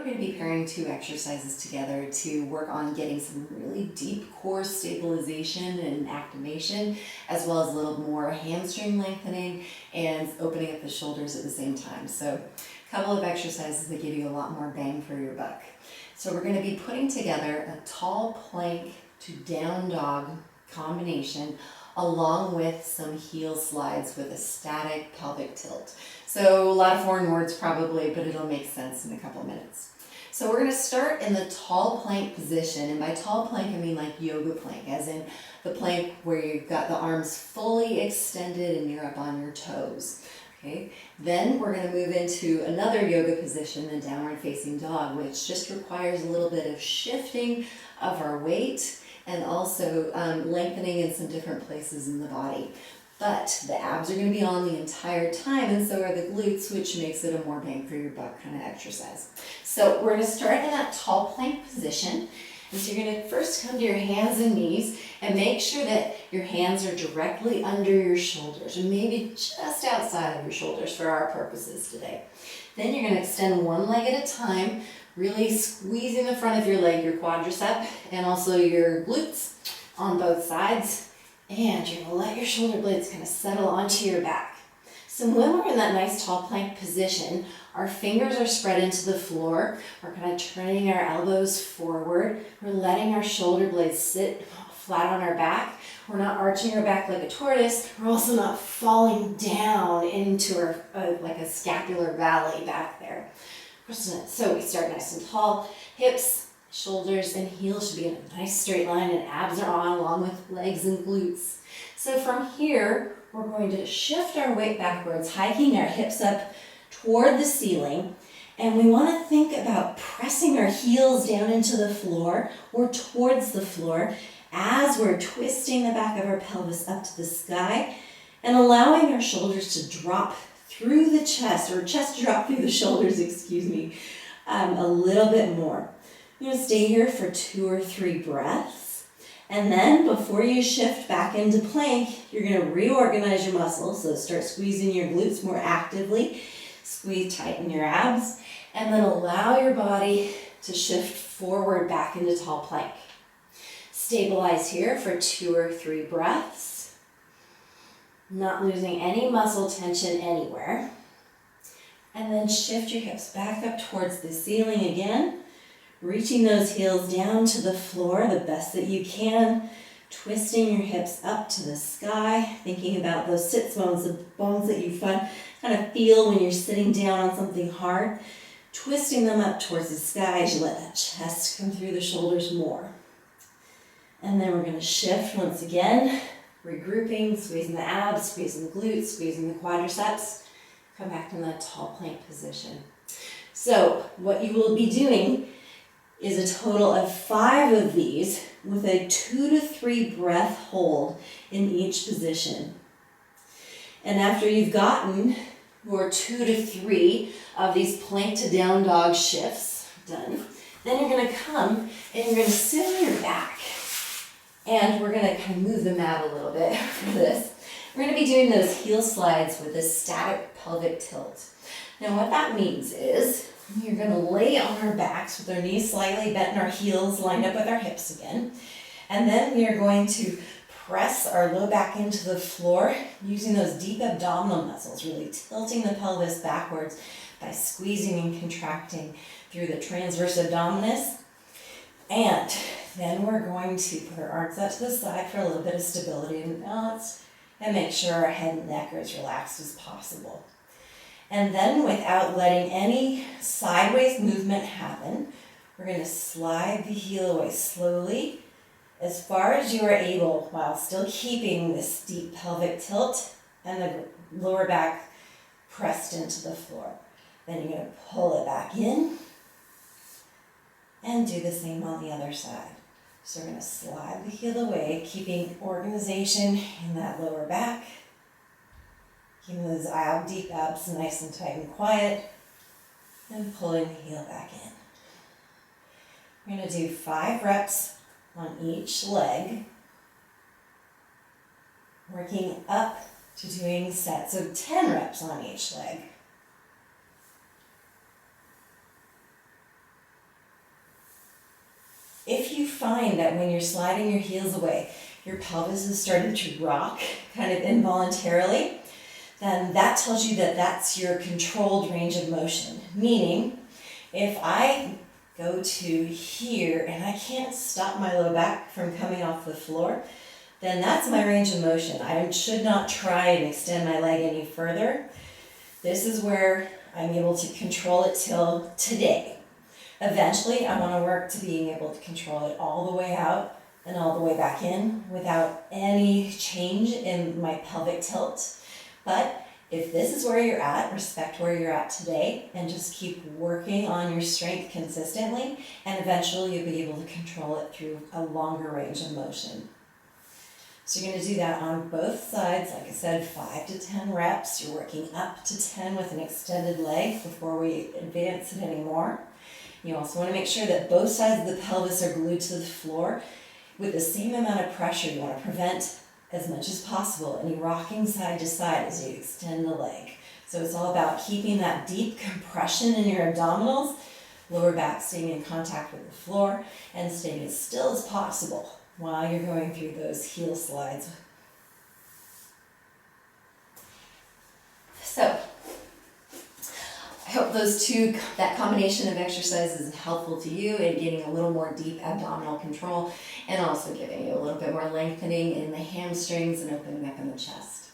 going to be pairing two exercises together to work on getting some really deep core stabilization and activation, as well as a little more hamstring lengthening and opening up the shoulders at the same time. So a couple of exercises that give you a lot more bang for your buck. So we're going to be putting together a tall plank to down dog combination along with some heel slides with a static pelvic tilt. So a lot of foreign words probably, but it'll make sense in a couple of minutes. So we're going to start in the tall plank position, and by tall plank I mean like yoga plank, as in the plank where you've got the arms fully extended and you're up on your toes. Okay. Then we're going to move into another yoga position, the downward facing dog, which just requires a little bit of shifting of our weight and also lengthening in some different places in the body. But the abs are going to be on the entire time, and so are the glutes, which makes it a more bang for your buck kind of exercise. So we're going to start in that tall plank position. And so you're going to first come to your hands and knees and make sure that your hands are directly under your shoulders, and maybe just outside of your shoulders for our purposes today. Then you're going to extend one leg at a time, really squeezing the front of your leg, your quadricep, and also your glutes on both sides. And you're going to let your shoulder blades kind of settle onto your back. So when we're in that nice tall plank position, our fingers are spread into the floor. We're kind of turning our elbows forward. We're letting our shoulder blades sit flat on our back. We're not arching our back like a tortoise. We're also not falling down into our like a scapular valley back there. So we start nice and tall. Hips, shoulders, and heels should be in a nice straight line, and abs are on along with legs and glutes. So from here, we're going to shift our weight backwards, hiking our hips up toward the ceiling, and we want to think about pressing our heels down into the floor or towards the floor as we're twisting the back of our pelvis up to the sky and allowing our shoulders to drop through the chest, or chest drop through the shoulders, a little bit more. You're going to stay here for 2 or 3 breaths, and then before you shift back into plank, you're going to reorganize your muscles. So start squeezing your glutes more actively, tighten your abs, and then allow your body to shift forward back into tall plank. Stabilize here for 2 or 3 breaths, not losing any muscle tension anywhere. And then shift your hips back up towards the ceiling again, reaching those heels down to the floor the best that you can, twisting your hips up to the sky, thinking about those sits bones, the bones that you kind of feel when you're sitting down on something hard, twisting them up towards the sky as you let that chest come through the shoulders more. And then we're going to shift once again, regrouping, squeezing the abs, squeezing the glutes, squeezing the quadriceps. Come back to that tall plank position. So what you will be doing is a total of 5 of these with a 2 to 3 breath hold in each position. And after you've gotten your 2 to 3 of these plank to down dog shifts done, then you're going to come and you're going to sit on your back. And we're going to kind of move the mat a little bit for this. We're going to be doing those heel slides with a static pelvic tilt. Now what that means is you're going to lay on our backs with our knees slightly bent and our heels lined up with our hips again. And then we are going to press our low back into the floor using those deep abdominal muscles, really tilting the pelvis backwards by squeezing and contracting through the transverse abdominis. And then we're going to put our arms out to the side for a little bit of stability and balance, and make sure our head and neck are as relaxed as possible. And then without letting any sideways movement happen, we're going to slide the heel away slowly as far as you are able while still keeping this deep pelvic tilt and the lower back pressed into the floor. Then you're going to pull it back in and do the same on the other side. So we're going to slide the heel away, keeping organization in that lower back. Keeping those deep abs nice and tight and quiet. And pulling the heel back in. We're going to do 5 reps on each leg. Working up to doing sets of 10 reps on each leg. find that when you're sliding your heels away, your pelvis is starting to rock kind of involuntarily, then that tells you that that's your controlled range of motion. Meaning, if I go to here and I can't stop my low back from coming off the floor, then that's my range of motion. I should not try and extend my leg any further. This is where I'm able to control it till today. Eventually, I want to work to being able to control it all the way out and all the way back in without any change in my pelvic tilt. But if this is where you're at, respect where you're at today and just keep working on your strength consistently, and eventually you'll be able to control it through a longer range of motion. So you're going to do that on both sides. Like I said, 5 to 10 reps. You're working up to 10 with an extended leg before we advance it anymore. You also want to make sure that both sides of the pelvis are glued to the floor with the same amount of pressure. You want to prevent as much as possible any rocking side to side as you extend the leg. So it's all about keeping that deep compression in your abdominals, lower back staying in contact with the floor, and staying as still as possible while you're going through those heel slides. So, I hope that combination of exercises is helpful to you in getting a little more deep abdominal control and also giving you a little bit more lengthening in the hamstrings and opening up in the chest.